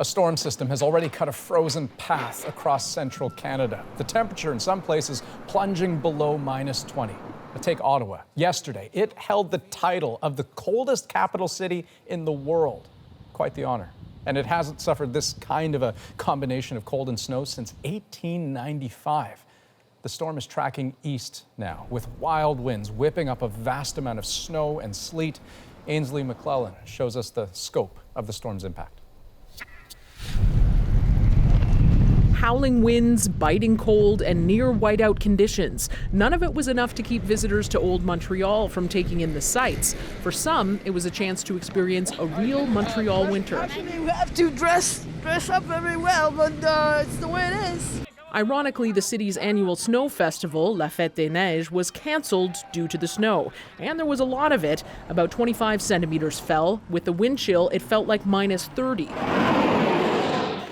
A storm system has already cut a frozen path across central Canada. The temperature in some places plunging below -20. But take Ottawa. Yesterday, it held the title of the coldest capital city in the world. Quite the honor. And it hasn't suffered this kind of a combination of cold and snow since 1895. The storm is tracking east now, with wild winds whipping up a vast amount of snow and sleet. Ainsley McClellan shows us the scope of the storm's impact. Howling winds, biting cold, and near whiteout conditions. None of it was enough to keep visitors to Old Montreal from taking in the sights. For some, it was a chance to experience a real Montreal winter. Actually, we have to dress up very well, but it's the way it is. Ironically, the city's annual snow festival, La Fête des Neiges, was cancelled due to the snow. And there was a lot of it. About 25 centimeters fell. With the wind chill, it felt like -30.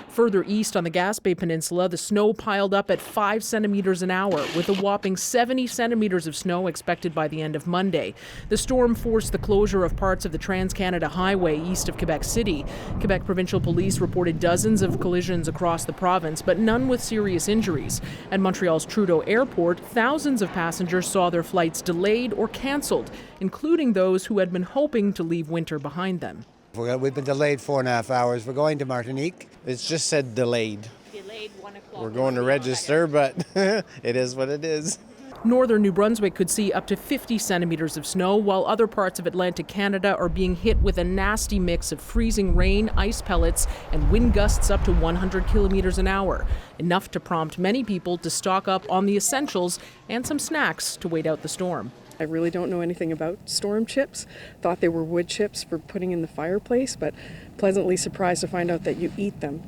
Further east on the Gaspé Peninsula, the snow piled up at 5 centimeters an hour, with a whopping 70 centimeters of snow expected by the end of Monday. The storm forced the closure of parts of the Trans-Canada Highway east of Quebec City. Quebec Provincial Police reported dozens of collisions across the province, but none with serious injuries. At Montreal's Trudeau Airport, thousands of passengers saw their flights delayed or cancelled, including those who had been hoping to leave winter behind them. We've been delayed 4.5 hours. We're going to Martinique. It's just said delayed. Delayed 1 o'clock. We're going to register, but it is what it is. Northern New Brunswick could see up to 50 centimeters of snow, while other parts of Atlantic Canada are being hit with a nasty mix of freezing rain, ice pellets, and wind gusts up to 100 kilometers an hour. Enough to prompt many people to stock up on the essentials and some snacks to wait out the storm. I really don't know anything about storm chips. Thought they were wood chips for putting in the fireplace, but pleasantly surprised to find out that you eat them.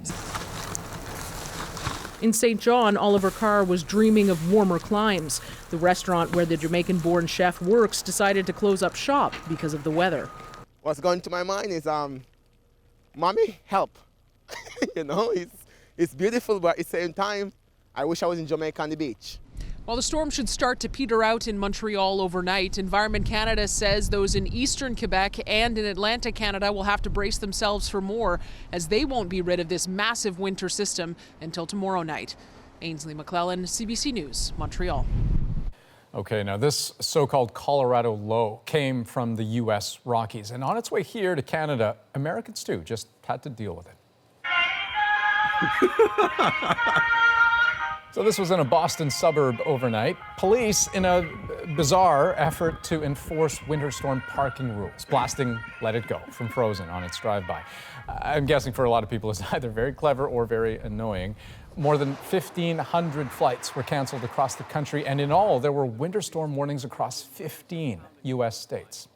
In St. John, Oliver Carr was dreaming of warmer climes. The restaurant where the Jamaican-born chef works decided to close up shop because of the weather. What's going to my mind is, mommy, help. It's beautiful, but at the same time, I wish I was in Jamaica on the beach. While the storm should start to peter out in Montreal overnight, Environment Canada says those in eastern Quebec and in Atlantic Canada will have to brace themselves for more, as they won't be rid of this massive winter system until tomorrow night. Ainsley McClellan, CBC News, Montreal. Okay, now this so-called Colorado low came from the U.S. Rockies, and on its way here to Canada, Americans too just had to deal with it. So this was in a Boston suburb overnight. Police, in a bizarre effort to enforce winter storm parking rules, blasting Let It Go from Frozen on its drive-by. I'm guessing for a lot of people it's either very clever or very annoying. More than 1,500 flights were canceled across the country, and in all, there were winter storm warnings across 15 U.S. states.